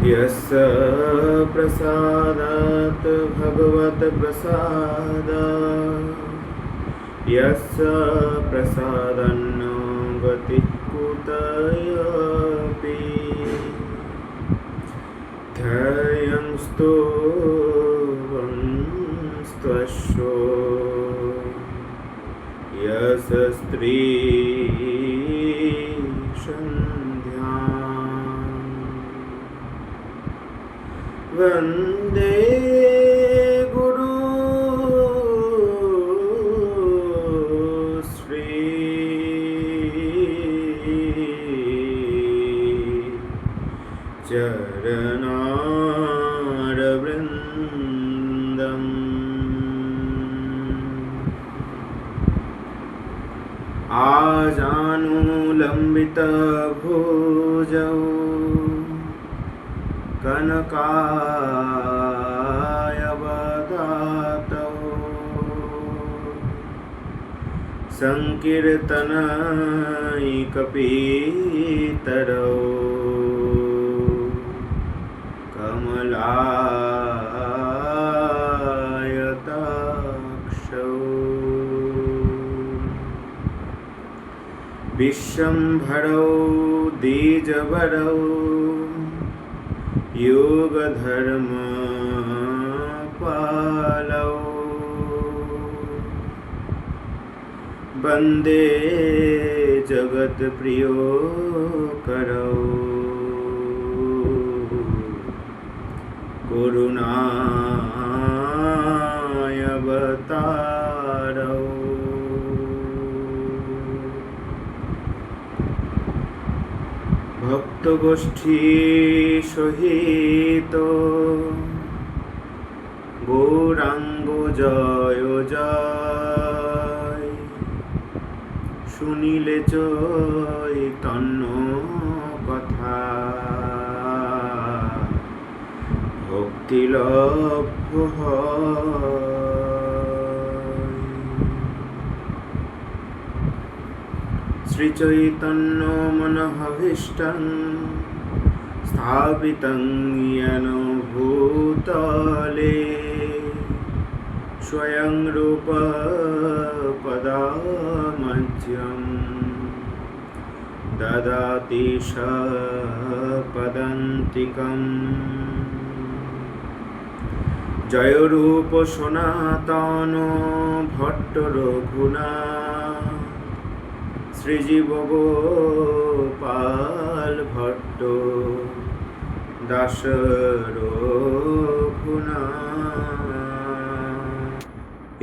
यस्य प्रसादात् भगवत्प्रसाद यस्य प्रसादन्नो गतिः कुतयपि ध्येयं स्तुवंस्त्वशो यस्य स्त्री वन्दे गुरु श्री चरणारविन्दम् आजानुलम्बितभुजौ कनकायवदातौ संकीर्तनैकपीतरौ कमलायताक्षौ विश्वम्भरौ द्विजवरौ योगधर्म पालौ वन्दे जगत्प्रियो करौ करुणावतारौ भक्तगोष्ठी सहित गौरांग जय जय शुनिले चैतन्य कथा भक्तिलभ्य হয়। श्रीचैतन्य मनःभीष्टं स्थापितं येन भूतले स्वयं रूप पदमह्यं ददाति पदान्तिकम् जय रूप सनातन भट्ट रघुनाथ श्रीजीव गोपाल भट्ट दास रघुनाথ।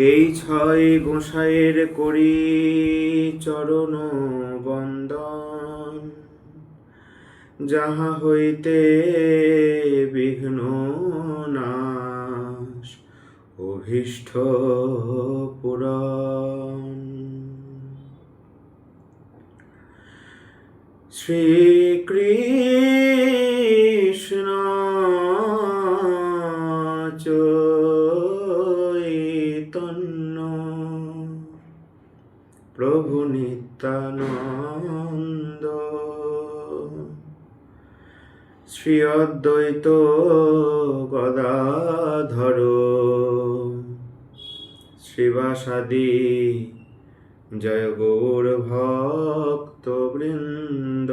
এই ছয় গোসাইয়ের করি চরণ বন্দন, যাহা হইতে বিঘ্ন নাশ অভীষ্ট পূরণ। শ্রীকৃষ্ণ চৈতন্য প্রভু নিত্যানন্দ শ্রী অদ্বৈত গদাধর শ্রীবাসাদি জয় গৌর ভক্ত বৃন্দ।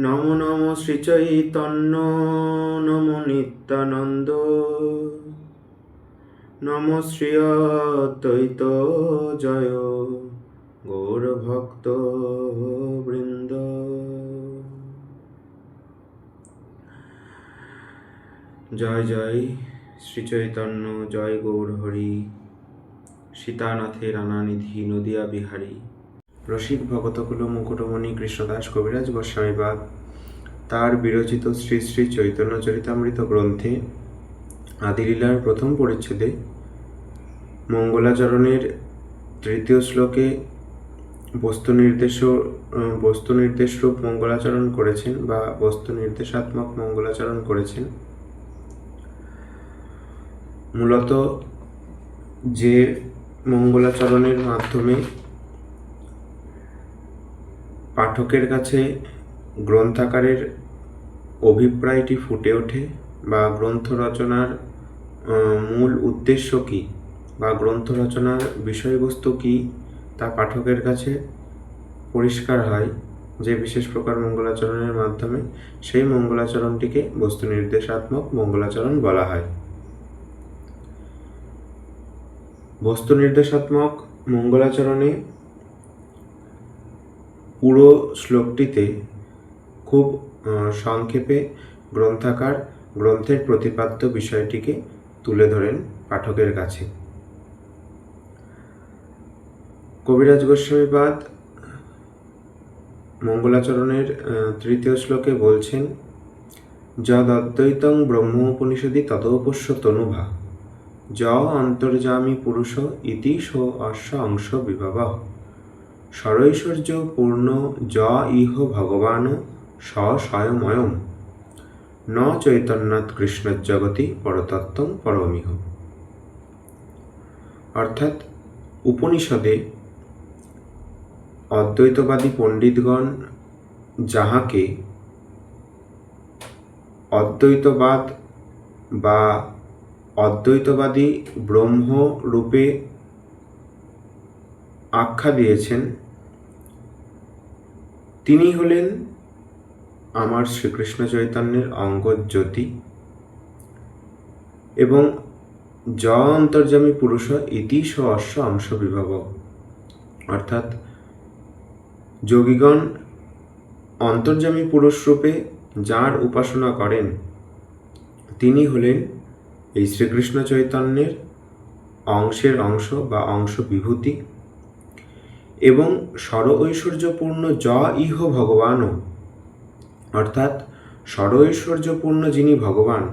নমো নমো শ্রী চৈতন্য নমো নিত্যানন্দ নমো শ্রী অদ্বৈত জয় গৌর ভক্ত বৃন্দ। জয় জয় শ্রী চৈতন্য, জয় গৌর হরি। সীতানাথের রানানিধি নদিয়া বিহারী রসিক ভগতকুল মুকুটমণি কৃষ্ণদাস কবিরাজ গোস্বামীপাদ তার বিরচিত শ্রী শ্রী চৈতন্য চরিতামৃত গ্রন্থে আদিলীলার প্রথম পরিচ্ছেদে মঙ্গলাচরণের তৃতীয় শ্লোকে বস্তু নির্দেশরূপ মঙ্গলাচরণ করেছেন বা বস্তু নির্দেশাত্মক মঙ্গলাচরণ করেছেন। মূলত যে মঙ্গলাচরণের মাধ্যমে পাঠকের কাছে গ্রন্থাকারের অভিপ্রায়টি ফুটে ওঠে, বা গ্রন্থ রচনার মূল উদ্দেশ্য কী বা গ্রন্থ রচনার বিষয়বস্তু কী তা পাঠকের কাছে পরিষ্কার হয় যে বিশেষ প্রকার মঙ্গলাচরণের মাধ্যমে, সেই মঙ্গলাচরণটিকে বস্তু নির্দেশাত্মক মঙ্গলাচরণ বলা হয়। বস্তু নির্দেশাত্মক মঙ্গলাচরণে পুরো শ্লোকটিতে খুব সংক্ষেপে গ্রন্থাকার গ্রন্থের প্রতিপাদ্য বিষয়টিকে তুলে ধরেন পাঠকের কাছে। কবিরাজ গোস্বামীপাদ মঙ্গলাচরণের তৃতীয় শ্লোকে বলছেন, যদ অদ্বৈতং ব্রহ্মোপনিষদি তদোপস্য তনুভা য অন্তর্যামী পুরুষ ইতি সো অশ্ব অংশ বিভাব স্বরৈশ্বর্য পূর্ণ য ইহ ভগবান স স্বয়ময়ম ন চৈতন্যাৎ কৃষ্ণজগতি পরতত্ত্বং পরমিহ। অর্থাৎ উপনিষদে অদ্বৈতবাদী পণ্ডিতগণ যাহাকে অদ্বৈতবাদ বা অদ্বৈতবাদী ব্রহ্ম রূপে আখ্যা দিয়েছেন, তিনি হলেন আমার শ্রীকৃষ্ণ চৈতন্যের অঙ্গজ্যোতি এবং য অন্তর্যামী পুরুষ ইতি স অশ্ব অংশ বিভাব। অর্থাৎ যোগীগণ অন্তর্যামী পুরুষ রূপে যার উপাসনা করেন, তিনি হলেন এই শ্রীকৃষ্ণ চৈতন্যের অংশের অংশ বা অংশ বিভূতি এবং স্বর ঐশ্বর্যপূর্ণ য ইহ ভগবান, অর্থাৎ স্বর ঐশ্বর্যপূর্ণ যিনি ভগবান,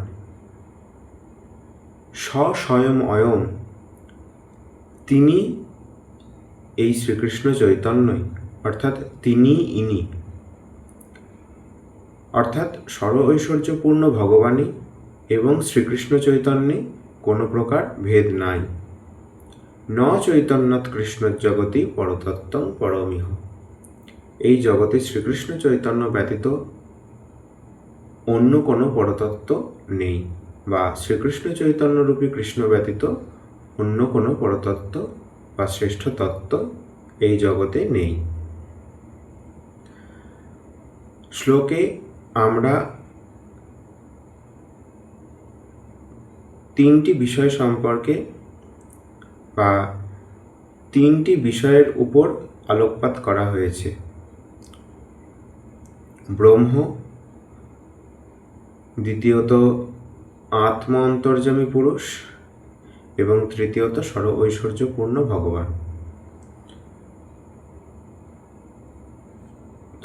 স স্বয়ং অয়ম, তিনি এই শ্রীকৃষ্ণ চৈতন্যই, অর্থাৎ তিনি ইনি। অর্থাৎ স্বর ঐশ্বর্যপূর্ণ ভগবানই এবং শ্রীকৃষ্ণ চৈতন্যে কোনো প্রকার ভেদ নাই। ন চৈতন্যাৎ কৃষ্ণজগতি পরতত্ত্বং পরমিহ। এই জগতে শ্রীকৃষ্ণ চৈতন্য ব্যতীত অন্য কোনো পরতত্ত্ব নেই, বা শ্রীকৃষ্ণ চৈতন্যরূপী কৃষ্ণ ব্যতীত অন্য কোনো পরতত্ত্ব বা শ্রেষ্ঠ তত্ত্ব এই জগতে নেই। শ্লোকে আমরা তিনটি বিষয় সম্পর্কে বা তিনটি বিষয়ের উপর আলোকপাত করা হয়েছে: ব্রহ্ম, দ্বিতীয়ত আত্ম অন্তর্যামী পুরুষ এবং তৃতীয়ত স্বর ঐশ্বর্যপূর্ণ ভগবান।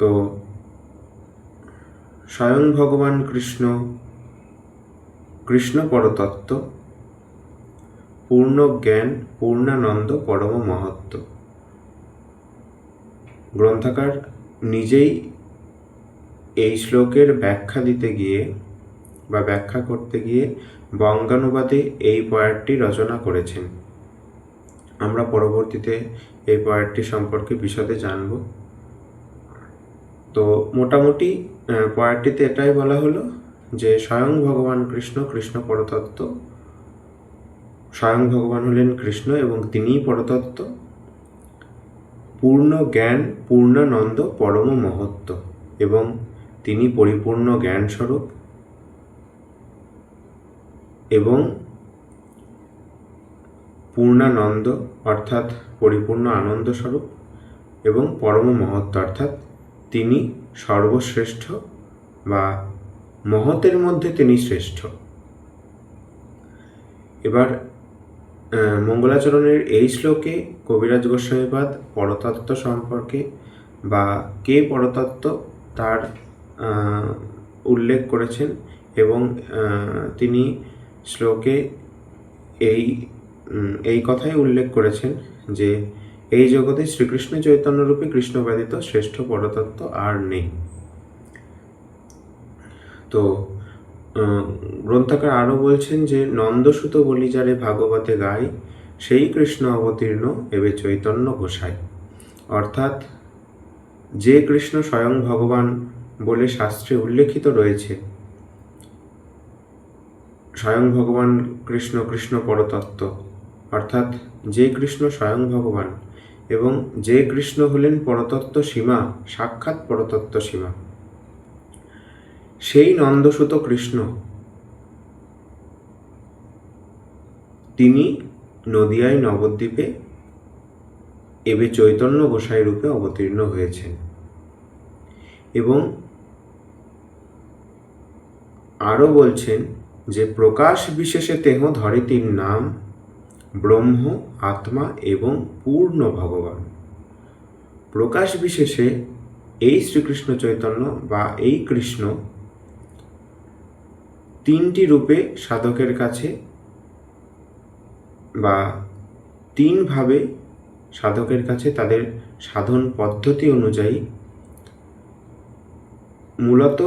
তো স্বয়ং ভগবান কৃষ্ণ, কৃষ্ণ পরতত্ত্ব, পূর্ণ জ্ঞান, পূর্ণানন্দ, পরম মহত্ব। গ্রন্থকার নিজেই এই শ্লোকের ব্যাখ্যা দিতে গিয়ে বা ব্যাখ্যা করতে গিয়ে বঙ্গানুবাদে এই পয়েটটি রচনা করেছেন। আমরা পরবর্তীতে এই পয়েটটি সম্পর্কে বিশদে জানব। তো মোটামুটি পয়েটটিতে এটাই বলা হলো যে স্বয়ং ভগবান কৃষ্ণ, কৃষ্ণ পরতত্ত্ব, স্বয়ং ভগবান হলেন কৃষ্ণ এবং তিনিই পরতত্ত্ব, পূর্ণ জ্ঞান, পূর্ণানন্দ, পরম মহত্ব, এবং তিনি পরিপূর্ণ জ্ঞান স্বরূপ এবং পূর্ণানন্দ অর্থাৎ পরিপূর্ণ আনন্দ স্বরূপ এবং পরম মহত্ব অর্থাৎ তিনি সর্বশ্রেষ্ঠ বা মহতের মধ্যে তিনি শ্রেষ্ঠ। এবার মঙ্গলাচরণের এই শ্লোকে কবিরাজ গোস্বামীপাদ পরতত্ত্ব সম্পর্কে বা কে পরতত্ত্ব তার উল্লেখ করেছেন এবং তিনি শ্লোকে এই কথাই উল্লেখ করেছেন যে এই জগতে শ্রীকৃষ্ণ চৈতন্যরূপী কৃষ্ণ ব্যতীত শ্রেষ্ঠ পরতত্ত্ব আর নেই। তো গ্রন্থকার আরও বলছেন যে নন্দসুত বলি যারে ভাগবতে গায়, সেই কৃষ্ণ অবতীর্ণ এবে চৈতন্য গোসাই। অর্থাৎ যে কৃষ্ণ স্বয়ং ভগবান বলে শাস্ত্রে উল্লেখিত রয়েছে, স্বয়ং ভগবান কৃষ্ণ, কৃষ্ণ পরতত্ত্ব, অর্থাৎ যে কৃষ্ণ স্বয়ং ভগবান এবং যে কৃষ্ণ হলেন পরতত্ত্ব সীমা, সাক্ষাৎ পরতত্ত্ব সীমা, সেই নন্দসুত কৃষ্ণ তিনি নদিয়ায় নবদ্বীপে এবে চৈতন্য গোসাই রূপে অবতীর্ণ হয়েছেন। এবং আরও বলছেন যে প্রকাশ বিশেষে তেহ ধরে তিন নাম, ব্রহ্ম, আত্মা এবং পূর্ণ ভগবান। প্রকাশ বিশেষে এই শ্রীকৃষ্ণ চৈতন্য বা এই কৃষ্ণ তিনটি রূপে সাধকের কাছে বা তিনভাবে সাধকের কাছে তাদের সাধন পদ্ধতি অনুযায়ী মূলত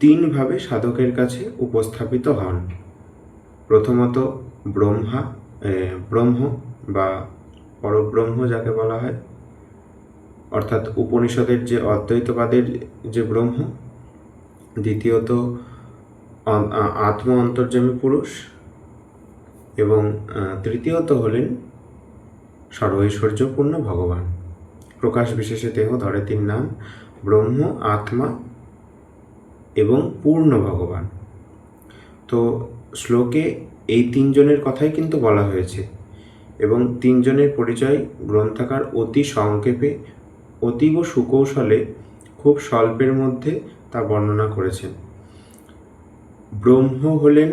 তিনভাবে সাধকের কাছে উপস্থাপিত হন। প্রথমত ব্রহ্ম বা পরব্রহ্ম যাকে বলা হয়, অর্থাৎ উপনিষদের যে অদ্বৈতবাদের যে ব্রহ্ম। দ্বিতীয়ত আত্ম অন্তর্যামী পুরুষ এবং তৃতীয়ত হলেন সর্বৈশ্বর্যপূর্ণ ভগবান। প্রকাশ বিশেষে দেহ ধরে তিন নাম, ব্রহ্ম, আত্মা এবং পূর্ণ ভগবান। তো শ্লোকে এই তিনজনের কথাই কিন্তু বলা হয়েছে এবং তিনজনের পরিচয় গ্রন্থাকার অতি সংক্ষেপে, অতীব সুকৌশলে, খুব স্বল্পের মধ্যে তা বর্ণনা করেছেন। ব্রহ্ম হলেন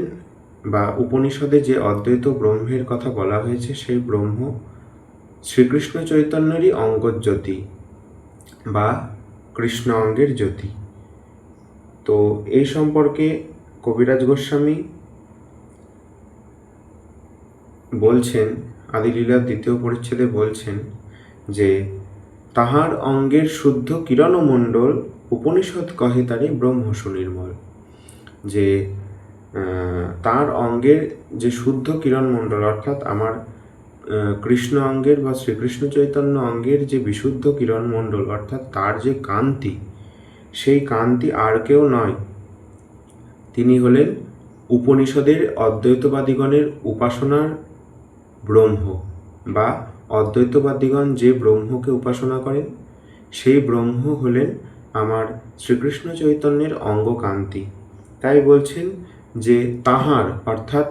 বা উপনিষদে যে অদ্বৈত ব্রহ্মের কথা বলা হয়েছে, সেই ব্রহ্ম শ্রীকৃষ্ণ চৈতন্যেরই অঙ্গজ্যোতি বা কৃষ্ণ অঙ্গের জ্যোতি। তো এই সম্পর্কে কবিরাজ গোস্বামী বলছেন, আদিলীলার 2য় পরিচ্ছেদে বলছেন যে তাহার অঙ্গের শুদ্ধ কিরণমণ্ডল উপনিষদ কহে তারে ব্রহ্ম সুনির্মল। যে তার অঙ্গের যে শুদ্ধ কিরণমণ্ডল, অর্থাৎ আমার কৃষ্ণ অঙ্গের বা শ্রীকৃষ্ণ চৈতন্য অঙ্গের যে বিশুদ্ধ কিরণমণ্ডল, অর্থাৎ তার যে কান্তি, সেই কান্তি আর কেউ নয়, তিনি হলেন উপনিষদের অদ্বৈতবাদীগণের উপাসনার ব্রহ্ম বা অদ্বৈতবাদীগণ যে ব্রহ্মকে উপাসনা করেন, সেই ব্রহ্ম হলেন আমার শ্রীকৃষ্ণ চৈতন্যের অঙ্গকান্তি। তাই বলছেন যে তাহার, অর্থাৎ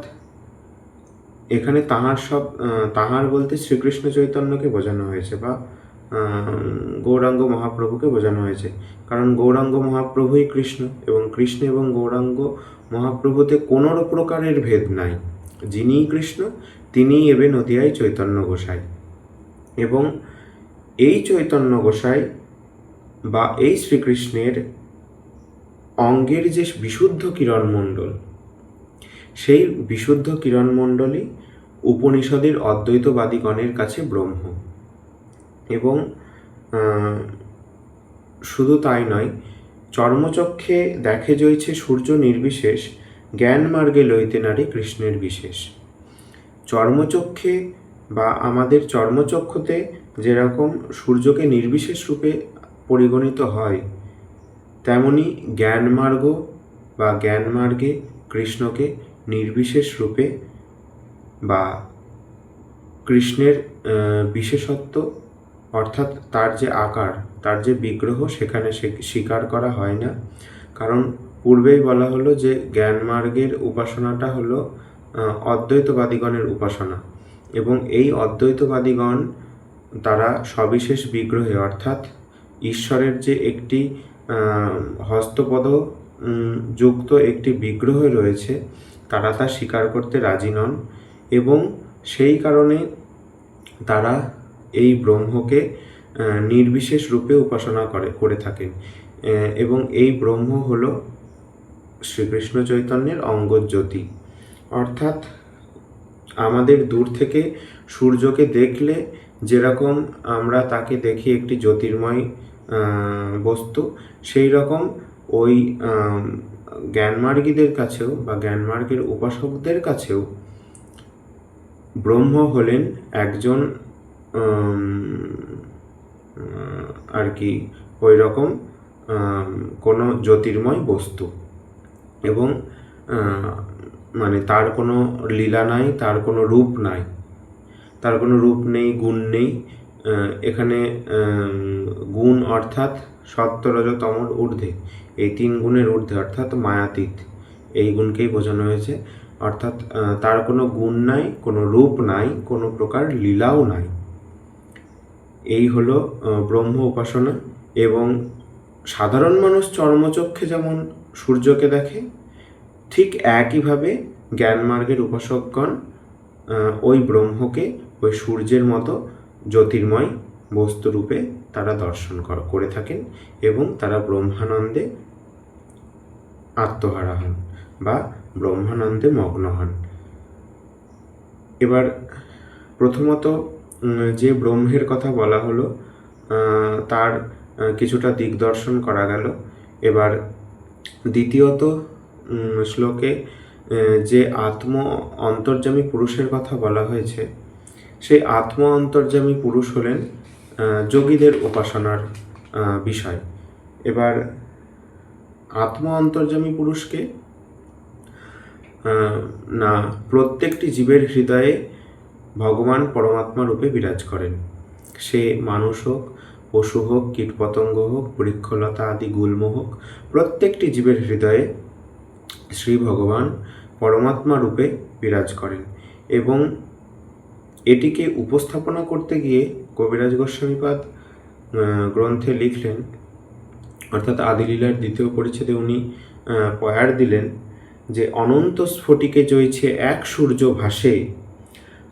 এখানে তাহার বলতে শ্রীকৃষ্ণ চৈতন্যকে বোঝানো হয়েছে বা গৌরাঙ্গ মহাপ্রভুকে বোঝানো হয়েছে। কারণ গৌরাঙ্গ মহাপ্রভুই কৃষ্ণ এবং কৃষ্ণ এবং গৌরাঙ্গ মহাপ্রভুতে কোনো প্রকারের ভেদ নাই। যিনিই কৃষ্ণ তিনিই এবে নদিয়ায় চৈতন্য গোসাই। এবং এই চৈতন্য গোসাই বা এই শ্রীকৃষ্ণের অঙ্গের যে বিশুদ্ধ কিরণমণ্ডল, সেই বিশুদ্ধ কিরণমণ্ডলই উপনিষদের অদ্বৈতবাদীগণের কাছে ব্রহ্ম। এবং শুধু তাই নয়, চর্মচক্ষে দেখে জয়ছে সূর্য নির্বিশেষ, জ্ঞান মার্গে লইতে নারী কৃষ্ণের বিশেষ। চর্মচক্ষে বা আমাদের চর্মচক্ষুতে যেরকম সূর্যকে নির্বিশেষ রূপে পরিগণিত হয়, তেমনি জ্ঞানমার্গ বা জ্ঞানমার্গে কৃষ্ণকে নির্বিশেষ রূপে বা কৃষ্ণের বিশেষত্ব, অর্থাৎ তার যে আকার, তার যে বিগ্রহ, সেখানে স্বীকার করা হয় না। কারণ পূর্বেই বলা হলো যে জ্ঞানমার্গের উপাসনাটা হলো অদ্বৈতবাদীগণের উপাসনা এবং এই অদ্বৈতবাদীগণ তারা সবিশেষ বিগ্রহে, অর্থাৎ ঈশ্বরের যে একটি হস্তপদ যুক্ত একটি বিগ্রহ রয়েছে, তারা তা স্বীকার করতে রাজি নন এবং সেই কারণে তারা এই ব্রহ্মকে নির্বিশেষ রূপে উপাসনা করে থাকেন। এবং এই ব্রহ্ম হল শ্রীকৃষ্ণ চৈতন্যের অঙ্গজ্যোতি। অর্থাৎ আমাদের দূর থেকে সূর্যকে দেখলে যেরকম আমরা তাকে দেখি একটি জ্যোতির্ময় বস্তু, সেই রকম ওই জ্ঞানমার্গীদের কাছেও বা জ্ঞানমার্গের উপাসকদের কাছেও ব্রহ্ম হলেন একজন আর কি ওই রকম কোনো জ্যোতির্ময় বস্তু, এবং মানে তার কোনো লীলা নাই, তার কোনো রূপ নাই, তার কোনো রূপ নেই, গুণ নেই। এখানে গুণ অর্থাৎ সত্য রজ তমর ঊর্ধ্বে, এই 3 গুণের ঊর্ধ্বে অর্থাৎ মায়াতীত, এই গুণকেই বোঝানো হয়েছে। অর্থাৎ তার কোনো গুণ নাই, কোনো রূপ নাই, কোনো প্রকার লীলাও নাই। এই হলো ব্রহ্ম উপাসনা। এবং সাধারণ মানুষ চর্মচক্ষে যেমন সূর্যকে দেখে, ঠিক একইভাবে জ্ঞানমার্গের উপাসকগণ ওই ব্রহ্মকে ওই সূর্যের মতো জ্যোতির্ময় বস্তুরূপে তারা দর্শন করে থাকেন, এবং তারা ব্রহ্মানন্দে আত্মহারা হন বা ব্রহ্মানন্দে মগ্ন হন। এবার প্রথমত যে ব্রহ্মের কথা বলা হলো তার কিছুটা দিগদর্শন করা গেল। এবার দ্বিতীয়ত শ্লোকে যে আত্ম অন্তর্যামী পুরুষের কথা বলা হয়েছে, সেই আত্ম অন্তর্যামী পুরুষ হলেন যোগীদের উপাসনার বিষয়। এবার আত্ম অন্তর্যামী পুরুষকে না প্রত্যেকটি জীবের হৃদয়ে ভগবান পরমাত্মা রূপে বিরাজ করেন। সে মানুষ হোক, পশু হোক, কীটপতঙ্গ হোক, বৃক্ষলতা আদি গুল্ম হোক, প্রত্যেকটি জীবের হৃদয়ে শ্রী ভগবান পরমাত্মা রূপে বিরাজ করেন। এবং এটিকে উপস্থাপনা করতে গিয়ে কবিরাজ গোস্বামীপাদ গ্রন্থে লিখলেন, অর্থাৎ আদিলীলার 2য় পরিচ্ছেদে উনি পয়ার দিলেন যে অনন্ত স্ফটিকে জয়ছে এক সূর্য ভাসে,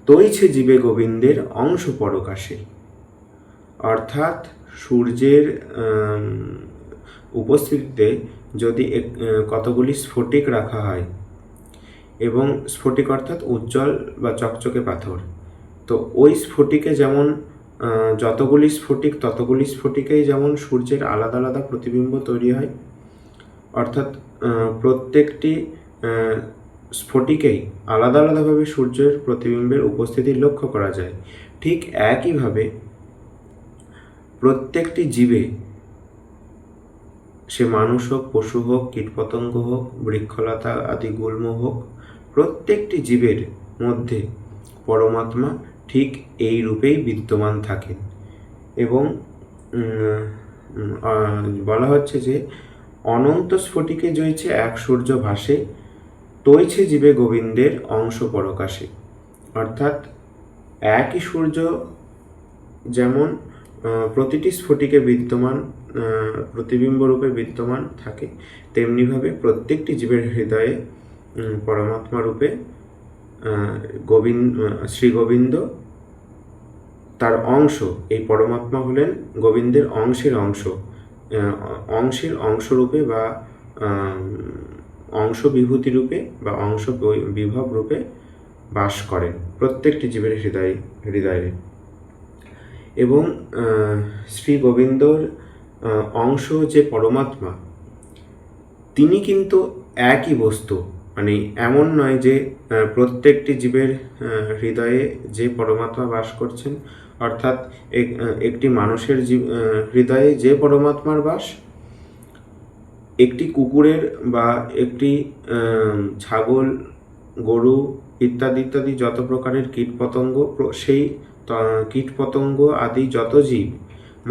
তৈছে জীবে গোবিন্দের অংশ পরকাশে। অর্থাৎ সূর্যের উপস্থিতিতে যদি কতগুলি স্ফটিক রাখা হয়, এবং স্ফটিক অর্থাৎ উজ্জ্বল বা চকচকে পাথর, তো ওই স্ফটিকে যেমন যতগুলি স্ফটিক ততগুলি স্ফটিকেই যেমন সূর্যের আলাদা আলাদা প্রতিবিম্ব তৈরি হয়, অর্থাৎ প্রত্যেকটি স্ফটিকেই আলাদা আলাদাভাবে সূর্যের প্রতিবিম্বের উপস্থিতি লক্ষ্য করা যায়। ঠিক একইভাবে প্রত্যেকটি জীবে, সে মানুষ হোক, পশু হোক, কীটপতঙ্গ হোক, বৃক্ষলতা আদি গুল্ম হোক, প্রত্যেকটি জীবের মধ্যে পরমাত্মা ঠিক এই রূপেই বিদ্যমান থাকেন। এবং বলা হচ্ছে যে অনন্ত স্ফটিকে জয়ছে এক সূর্য ভাসে, তৈছে জীবে গোবিন্দের অংশ পরকাশে। অর্থাৎ একই সূর্য যেমন প্রতিটি স্ফটিকে বিদ্যমান, প্রতিবিম্ব রূপে বিদ্যমান থাকে, তেমনিভাবে প্রত্যেকটি জীবের হৃদয়ে পরমাত্মা রূপে শ্রী গোবিন্দ তার অংশ, এই পরমাত্মা হলেন গোবিন্দের অংশের অংশরূপে বা অংশ বিভূতি রূপে বা অংশ বিভব রূপে বাস করেন প্রত্যেকটি জীবের হৃদয়ে। এবং শ্রী গোবিন্দর অংশ যে পরমাত্মা, তিনি কিন্তু একই বস্তু, মানে এমন নয় যে প্রত্যেকটি জীবের হৃদয়ে যে পরমাত্মা বাস করছেন, অর্থাৎ একটি মানুষের হৃদয়ে যে পরমাত্মার বাস, একটি কুকুরের বা একটি ছাগল, গরু ইত্যাদি ইত্যাদি যত প্রকারের কীটপতঙ্গ, সেই কীটপতঙ্গ আদি যত জীব,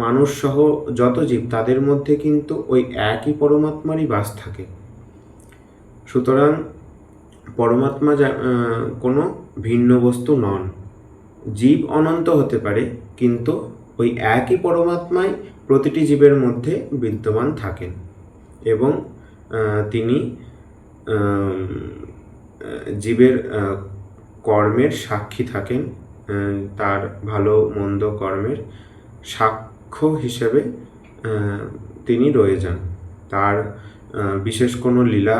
মানুষ সহ যত জীব, তাদের মধ্যে কিন্তু ওই একই পরমাত্মারই বাস থাকে। সুতরাং পরমাত্মা কোনো ভিন্ন বস্তু নন। জীব অনন্ত হতে পারে, কিন্তু ওই একই পরমাত্মাই প্রতিটি জীবের মধ্যে বিদ্যমান থাকেন, এবং তিনি জীবের কর্মের সাক্ষী থাকেন, তার ভালো মন্দ কর্মের সাক্ষ্য হিসেবে তিনি রয়ে যান। তার বিশেষ কোনো লীলা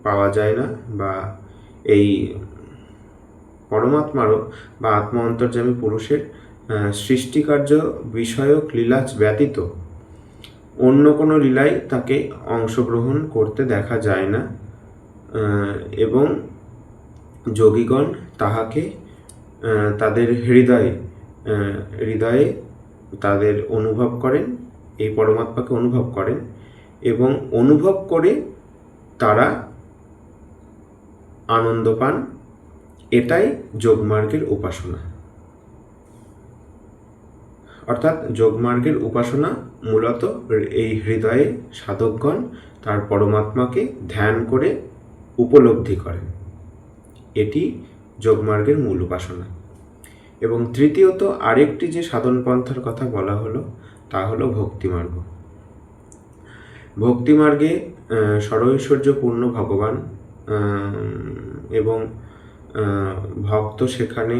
পাওয়া যায় না, বা এই পরমাত্মারও বা আত্ম অন্তর্যামী পুরুষের সৃষ্টিকার্য বিষয়ক লীলা ব্যতীত অন্য কোনো লীলায় তাকে অংশগ্রহণ করতে দেখা যায় না। এবং যোগীগণ তাহাকে তাদের হৃদয়ে তাদের অনুভব করেন, এই পরমাত্মাকে অনুভব করেন, এবং অনুভব করে তারা আনন্দ পান। এটাই যোগমার্গের উপাসনা। অর্থাৎ যোগমার্গের উপাসনা মূলত এই হৃদয়ে সাধকগণ তার পরমাত্মাকে ধ্যান করে উপলব্ধি করেন। এটি যোগমার্গের মূল উপাসনা। এবং তৃতীয়ত আরেকটি যে সাধন পন্থার কথা বলা হলো তা হলো ভক্তিমার্গ। ভক্তিমার্গে ষড়ৈশ্বর্যপূর্ণ ভগবান এবং ভক্ত সেখানে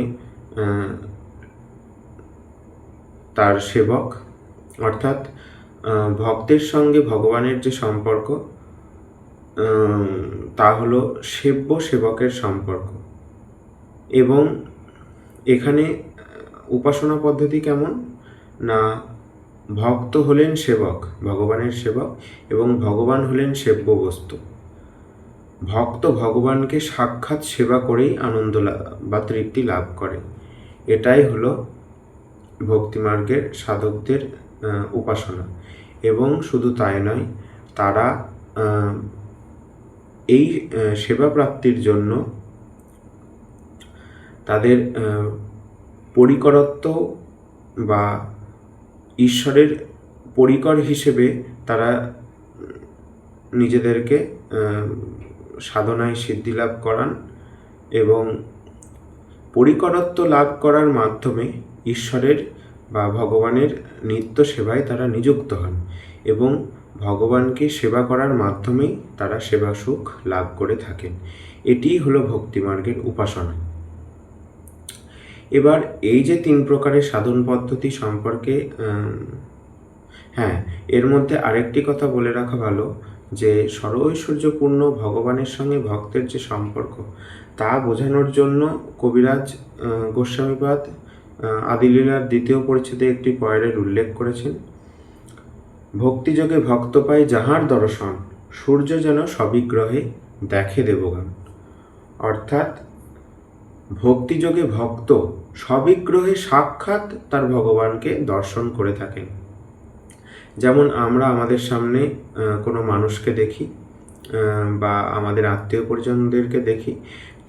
তার সেবক, অর্থাৎ ভক্তের সঙ্গে ভগবানের যে সম্পর্ক তা হলো সেব্য সেবকের সম্পর্ক। এবং এখানে উপাসনা পদ্ধতি কেমন না, ভক্ত হলেন সেবক, ভগবানের সেবক, এবং ভগবান হলেন সেব্য বস্তু। ভক্ত ভগবানকে সাক্ষাৎ সেবা করেই আনন্দ বা তৃপ্তি লাভ করে। এটাই হলো ভক্তিমার্গের সাধকদের উপাসনা। এবং শুধু তাই নয়, তারা এই সেবা প্রাপ্তির জন্য তাদের পরিকরত্ব বা ঈশ্বরের পরিকর হিসেবে তারা নিজেদেরকে সাধনায় সিদ্ধি লাভ করান, এবং পরিকরত্ব লাভ করার মাধ্যমে ঈশ্বরের বা ভগবানের নিত্য সেবায় তারা নিযুক্ত হন, এবং ভগবানকে সেবা করার মাধ্যমেই তারা সেবা সুখ লাভ করে থাকেন। এটিই হলো ভক্তিমার্গের উপাসনা। এবার এই যে 3 প্রকারের সাধন পদ্ধতি সম্পর্কে এর মধ্যে আরেকটি কথা বলে রাখা ভালো যে ষড়ৈশ্বর্যপূর্ণ ভগবানের সঙ্গে ভক্তের যে সম্পর্ক তা বোঝানোর জন্য কবিরাজ গোস্বামীপাদ আদিলীলার 2য় পরিচ্ছেদে একটি পয়েরের উল্লেখ করেছেন। ভক্তিযোগে ভক্ত পায় যাহার দর্শন, সূর্য যেন সবিগ্রহে দেখে দেবগণ। অর্থাৎ ভক্তিযোগে ভক্ত সবিগ্রহে সাক্ষাৎ তার ভগবানকে দর্শন করে থাকেন। যেমন আমরা আমাদের সামনে কোনো মানুষকে দেখি বা আমাদের আত্মীয় পরিজনদেরকে দেখি,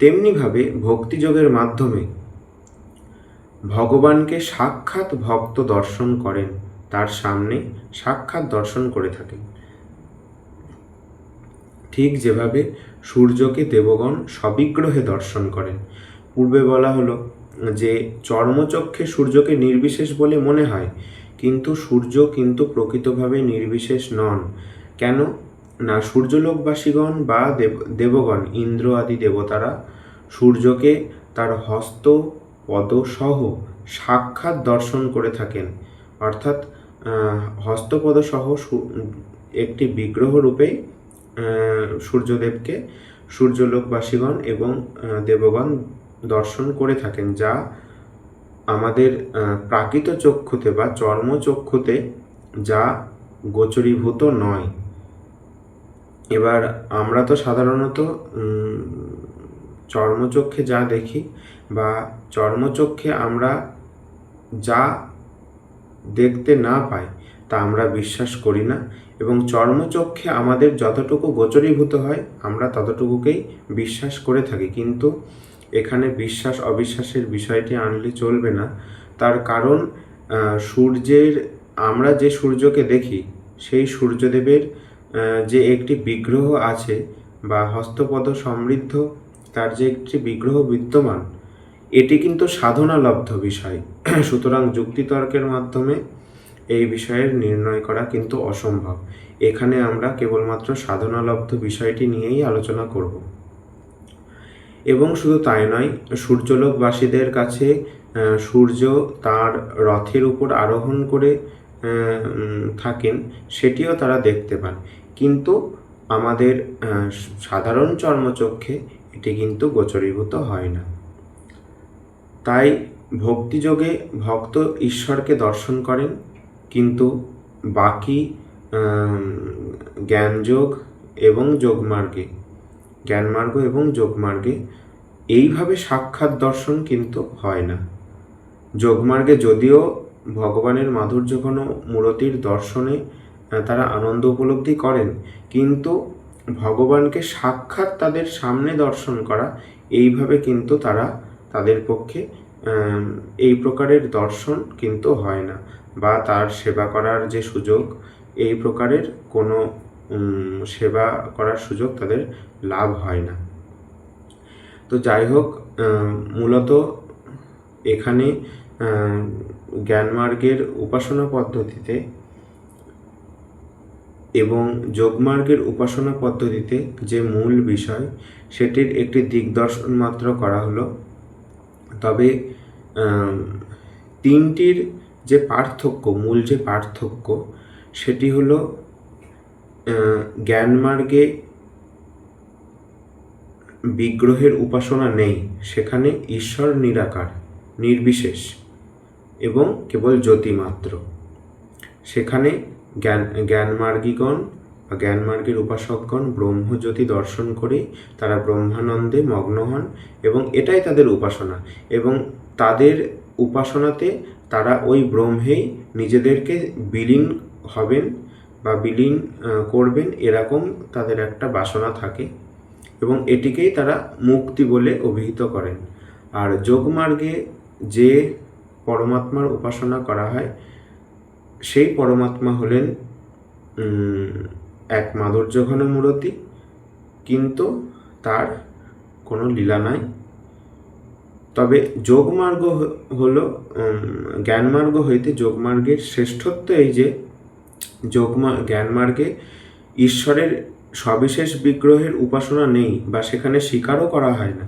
তেমনিভাবে ভক্তিযোগের মাধ্যমে ভগবানকে সাক্ষাৎ ভক্ত দর্শন করেন, তার সামনে সাক্ষাৎ দর্শন করে থাকেন। ঠিক যেভাবে সূর্যকে দেবগণ সবিগ্রহে দর্শন করেন। পূর্বে বলা হলো যে চর্মচক্ষে সূর্যকে নির্বিশেষ বলে মনে হয়, কিন্তু সূর্য কিন্তু প্রকৃতভাবে নির্বিশেষ নন। কেন না, সূর্যলোকবাসীগণ বা দেবগণ, ইন্দ্র আদি দেবতারা সূর্যকে তার হস্ত পদসহ সাক্ষাৎ দর্শন করে থাকেন। অর্থাৎ হস্তপদসহ একটি বিগ্রহ রূপে সূর্যদেবকে সূর্যলোকবাসীগণ এবং দেবগণ দর্শন করে থাকেন, যা আমাদের প্রাকৃত চক্ষুতে বা চর্মচক্ষুতে যা গোচরীভূত নয়। এবার আমরা তো সাধারণত চর্মচক্ষে যা দেখি বা চর্মচক্ষে আমরা যা দেখতে না পাই তা আমরা বিশ্বাস করি না, এবং চর্মচক্ষে আমাদের যতটুকু গোচরীভূত হয় আমরা ততটুকুকেই বিশ্বাস করে থাকি। কিন্তু এখানে বিশ্বাস অবিশ্বাসের বিষয়টি আনলে চলবে না। তার কারণ আমরা যে সূর্যকে দেখি সেই সূর্যদেবের যে একটি বিগ্রহ আছে বা হস্তপদ সমৃদ্ধ তার যে একটি বিগ্রহ বিদ্যমান, এটি কিন্তু সাধনালব্ধ বিষয়। সুতরাং যুক্তিতর্কের মাধ্যমে এই বিষয়ের নির্ণয় করা কিন্তু অসম্ভব। এখানে আমরা কেবলমাত্র সাধনালব্ধ বিষয়টি নিয়েই আলোচনা করব। এবং শুধু তাই নয়, সূর্যলোকবাসীদের কাছে সূর্য তার রথের উপর আরোহণ করে থাকেন, সেটিও তারা দেখতে পান, কিন্তু আমাদের সাধারণ চর্মচক্ষে এটি কিন্তু গোচরীভূত হয় না। তাই ভক্তিযোগে ভক্ত ঈশ্বরকে দর্শন করেন, কিন্তু বাকি জ্ঞানমার্গ এবং যোগমার্গে এইভাবে সাক্ষাৎ দর্শন কিন্তু হয় না। যোগমার্গে যদিও ভগবানের মাধুর্যঘন মূরতির দর্শনে তারা আনন্দ উপলব্ধি করেন, কিন্তু ভগবানকে সাক্ষাৎ তাদের সামনে দর্শন করা এইভাবে কিন্তু তাদের পক্ষে এই প্রকারের দর্শন কিন্তু হয় না, বা তার সেবা করার যে সুযোগ, এই প্রকারের কোনো সেবা করার সুযোগ তাদের লাভ হয় না। তো যাই হোক, মূলত এখানে জ্ঞানমার্গের উপাসনা পদ্ধতিতে এবং যোগমার্গের উপাসনা পদ্ধতিতে যে মূল বিষয়, সেটির একটি দিগদর্শন মাত্র করা হলো। তবে তিনটির যে পার্থক্য, মূল যে পার্থক্য, সেটি হলো জ্ঞানমার্গে বিগ্রহের উপাসনা নেই, সেখানে ঈশ্বর নিরাকার, নির্বিশেষ এবং কেবল জ্যোতিমাত্র। সেখানে জ্ঞানমার্গীগণ বা জ্ঞানমার্গের উপাসকগণ ব্রহ্মজ্যোতি দর্শন করে তারা ব্রহ্মানন্দে মগ্ন হন, এবং এটাই তাদের উপাসনা, এবং তাদের উপাসনাতে তারা ওই ব্রহ্মেই নিজেদেরকে বিলীন হবেন বা বিলীন করবেন, এরকম তাদের একটা বাসনা থাকে, এবং এটিকেই তারা মুক্তি বলে অভিহিত করেন। আর যোগমার্গে যে পরমাত্মার উপাসনা করা হয়, সেই পরমাত্মা হলেন এক মাধুর্যঘন মূরতি, কিন্তু তার কোনো লীলা নাই। তবে যোগমার্গ হলো জ্ঞানমার্গ হইতে যোগমার্গের শ্রেষ্ঠত্ব এই যে জ্ঞানমার্গে ঈশ্বরের সবিশেষ বিগ্রহের উপাসনা নেই বা সেখানে স্বীকারও করা হয় না,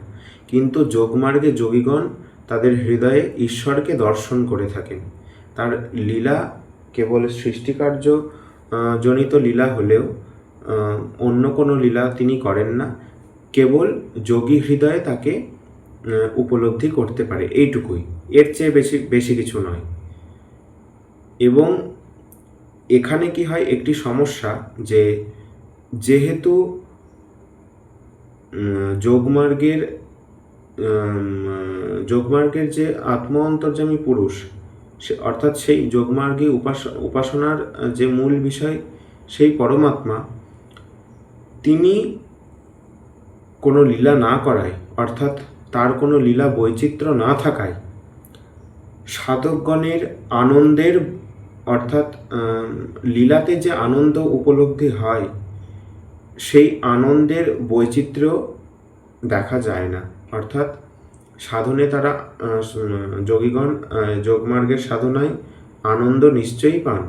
কিন্তু যোগমার্গে যোগীগণ তাদের হৃদয়ে ঈশ্বরকে দর্শন করে থাকেন। তার লীলা কেবল সৃষ্টিকার্য জনিত লীলা হলেও অন্য কোনো লীলা তিনি করেন না, কেবল যোগী হৃদয়ে তাকে উপলব্ধি করতে পারে, এইটুকুই, এর চেয়ে বেশি কিছু নয়। এবং এখানে কি হয়, একটি সমস্যা, যে যেহেতু যোগমার্গের যে আত্ম অন্তর্যামী পুরুষ, অর্থাৎ সেই যোগমার্গে উপাসনার যে মূল বিষয়, সেই পরমাত্মা, তিনি কোনো লীলা না করায়, অর্থাৎ তার কোনো লীলা বৈচিত্র্য না থাকায় সাধকগণের আনন্দের, অর্থাৎ লীলাতে যে আনন্দ উপলব্ধি হয়, সেই আনন্দের বৈচিত্র্য দেখা যায় না। অর্থাৎ সাধনে তারা যোগীগণ যোগমার্গের সাধনায় আনন্দ নিশ্চয়ই পান,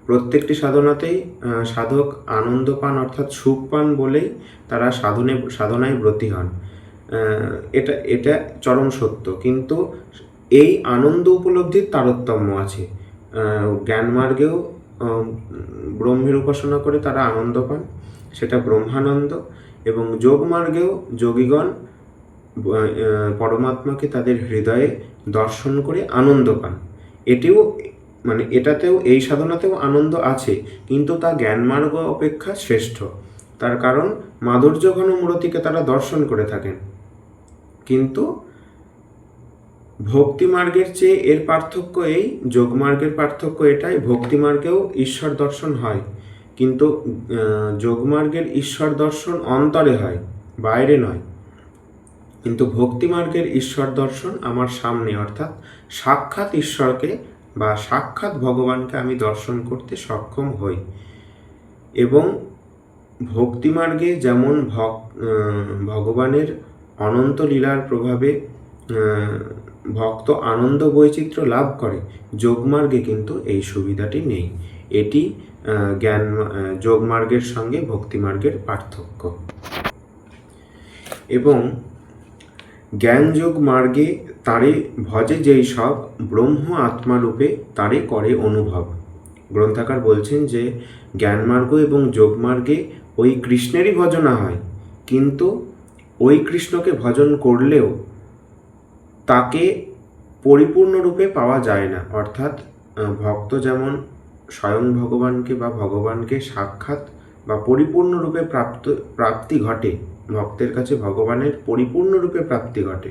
প্রত্যেকটি সাধনাতেই সাধক আনন্দ পান, অর্থাৎ সুখ পান বলেই তারা সাধনায় ব্রতী হন, এটা চরম সত্য। কিন্তু এই আনন্দ উপলব্ধির তারতম্য আছে। জ্ঞানমার্গেও ব্রহ্মের উপাসনা করে তারা আনন্দ পান, সেটা ব্রহ্মানন্দ, এবং যোগমার্গেও যোগীগণ পরমাত্মাকে তাদের হৃদয়ে দর্শন করে আনন্দ পান। এটাতেও, এই সাধনাতেও আনন্দ আছে, কিন্তু তা জ্ঞানমার্গ অপেক্ষা শ্রেষ্ঠ। তার কারণ মাধুর্যঘন মূরতিকে তারা দর্শন করে থাকেন, কিন্তু ভক্তিমার্গের চেয়ে এর পার্থক্য এই, যোগমার্গের পার্থক্য এটাই, ভক্তিমার্গেও ঈশ্বর দর্শন হয়, কিন্তু যোগমার্গের ঈশ্বর দর্শন অন্তরে হয়, বাইরে নয়, কিন্তু ভক্তিমার্গের ঈশ্বর দর্শন আমার সামনে, অর্থাৎ সাক্ষাৎ ঈশ্বরকে বা সাক্ষাৎ ভগবানকে আমি দর্শন করতে সক্ষম হই। এবং ভক্তিমার্গে যেমন ভগবানের অনন্ত লীলার প্রভাবে ভক্ত আনন্দ বৈচিত্র্য লাভ করে, যোগমার্গে কিন্তু এই সুবিধাটি নেই। এটি যোগমার্গের সঙ্গে ভক্তিমার্গের পার্থক্য। এবং জ্ঞানযোগ মার্গে তারে ভজে যেই সব ব্রহ্ম আত্মারূপে তারে করে অনুভব। গ্রন্থাকার বলছেন যে জ্ঞানমার্গ এবং যোগমার্গে ওই কৃষ্ণেরই ভজনা হয়, কিন্তু ওই কৃষ্ণকে ভজন করলেও তাকে পরিপূর্ণরূপে পাওয়া যায় না। অর্থাৎ ভক্ত যেমন স্বয়ং ভগবানকে বা ভগবানকে সাক্ষাৎ বা পরিপূর্ণরূপে প্রাপ্তি ঘটে, ভক্তের কাছে ভগবানের পরিপূর্ণরূপে প্রাপ্তি ঘটে।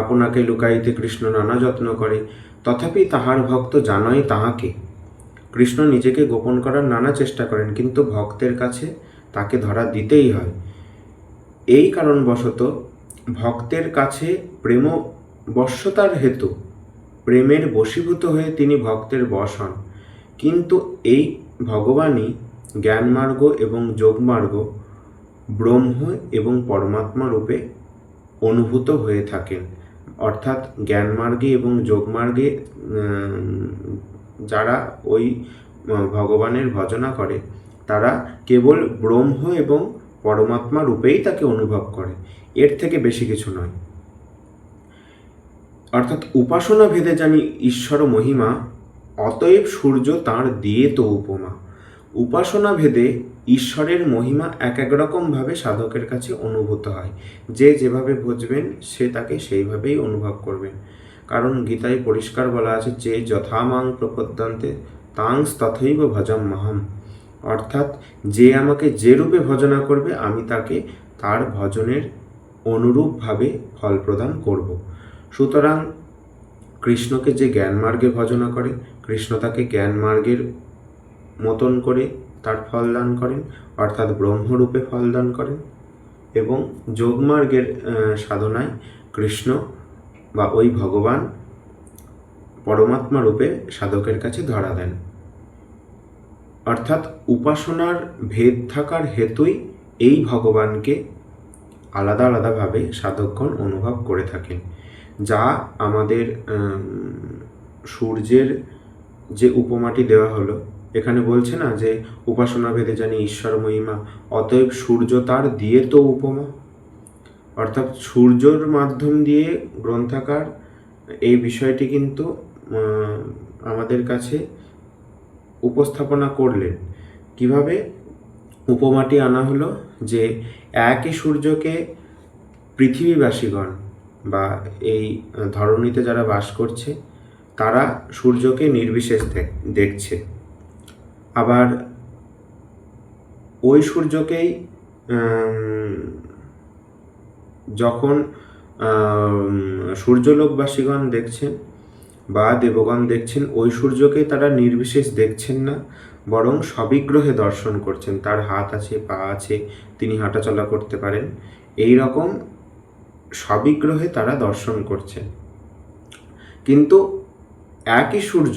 আপনাকে লুকাইতে কৃষ্ণ নানা যত্ন করে, তথাপি তাহার ভক্ত জানয় তাহাকে। কৃষ্ণ নিজেকে গোপন করার নানা চেষ্টা করেন, কিন্তু ভক্তের কাছে তাকে ধরা দিতেই হয়। এই কারণবশত ভক্তের কাছে প্রেম বশ্যতার হেতু প্রেমের বশীভূত হয়ে তিনি ভক্তের বশ হন। কিন্তু এই ভগবানই জ্ঞানমার্গ এবং যোগমার্গ ব্রহ্ম এবং পরমাত্মা রূপে অনুভূত হয়ে থাকেন। অর্থাৎ জ্ঞানমার্গে এবং যোগমার্গে যারা ওই ভগবানের ভজনা করে তারা কেবল ব্রহ্ম এবং পরমাত্মা রূপেই তাকে অনুভব করে, এর থেকে বেশি কিছু নয়। অর্থাৎ উপাসনা ভেদে জানি ঈশ্বর মহিমা, অতএব সূর্য তাঁর দিয়ে তো উপমা। উপাসনা ভেদে ঈশ্বরের মহিমা এক এক রকমভাবে সাধকের কাছে অনুভূত হয়। যে যেভাবে বুঝবেন সে তাকে সেইভাবেই অনুভব করবেন। কারণ গীতায় পরিষ্কার বলা আছে, যে যথামাং প্রপদ্যন্তে তাংস তথৈব ভজম মহম। অর্থাৎ যে আমাকে যে রূপে ভজনা করবে আমি তাকে তার ভজনের অনুরূপভাবে ফল প্রদান করব। সুতরাং কৃষ্ণকে যে জ্ঞানমার্গে ভজনা করে, কৃষ্ণ তাকে জ্ঞানমার্গের মতন করে তার ফল দান করেন, অর্থাৎ ব্রহ্মরূপে ফল দান করেন। এবং যোগমার্গের সাধনায় কৃষ্ণ বা ওই ভগবান পরমাত্মা রূপে সাধকের কাছে ধরা দেন। অর্থাৎ উপাসনার ভেদ থাকার হেতুই এই ভগবানকে আলাদা আলাদাভাবে সাধকগণ অনুভব করে থাকেন। যা আমাদের সূর্যের যে উপমাটি দেওয়া হলো, এখানে বলছে না যে উপাসনা ভেদে জানি ঈশ্বর মহিমা, অতএব সূর্য তার দিয়ে তো উপমা। অর্থাৎ সূর্যর মাধ্যম দিয়ে গ্রন্থাকার এই বিষয়টি কিন্তু আমাদের কাছে উপস্থাপনা করলেন। কিভাবে উপমাটি আনা হলো, যে একই সূর্যকে পৃথিবীবাসীগণ বা এই ধরণীতে যারা বাস করছে তারা সূর্যকে নির্বিশেষ দেখছে। আবার ওই সূর্যকেই যখন সূর্যলোকবাসীগণ দেখছেন বা দেবগণ দেখছেন, ওই সূর্যকে তারা নির্বিশেষ দেখছেন না, বরং সবিগ্রহে দর্শন করছেন। তার হাত আছে, পা আছে, তিনি হাঁটাচলা করতে পারেন, এই রকম সবিগ্রহে তারা দর্শন করছেন। কিন্তু একই সূর্য,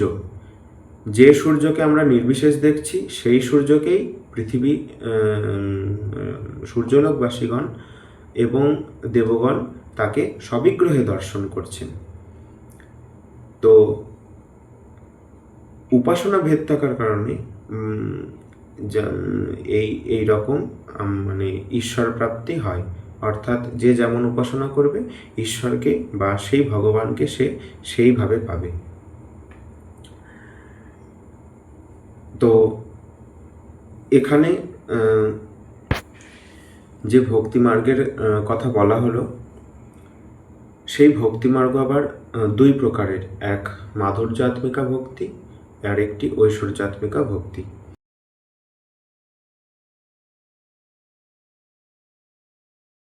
যে সূর্যকে আমরা নির্বিশেষ দেখছি সেই সূর্যকেই পৃথিবী সূর্যলোকবাসীগণ এবং দেবগণ তাকে সবিগ্রহে দর্শন করছেন। তো উপাসনা ভেদ থাকার কারণে এই রকম মানে ঈশ্বর প্রাপ্তি হয়। অর্থাৎ যে যেমন উপাসনা করবে ঈশ্বরকে বা সেই ভগবানকে সে সেইভাবে পাবে। তো এখানে যে ভক্তিমার্গের কথা বলা হলো, সেই ভক্তিমার্গ আবার দুই প্রকারের, এক মাধুর্যাত্মিকা ভক্তি আর একটি ঐশ্বর্যাত্মিকা ভক্তি।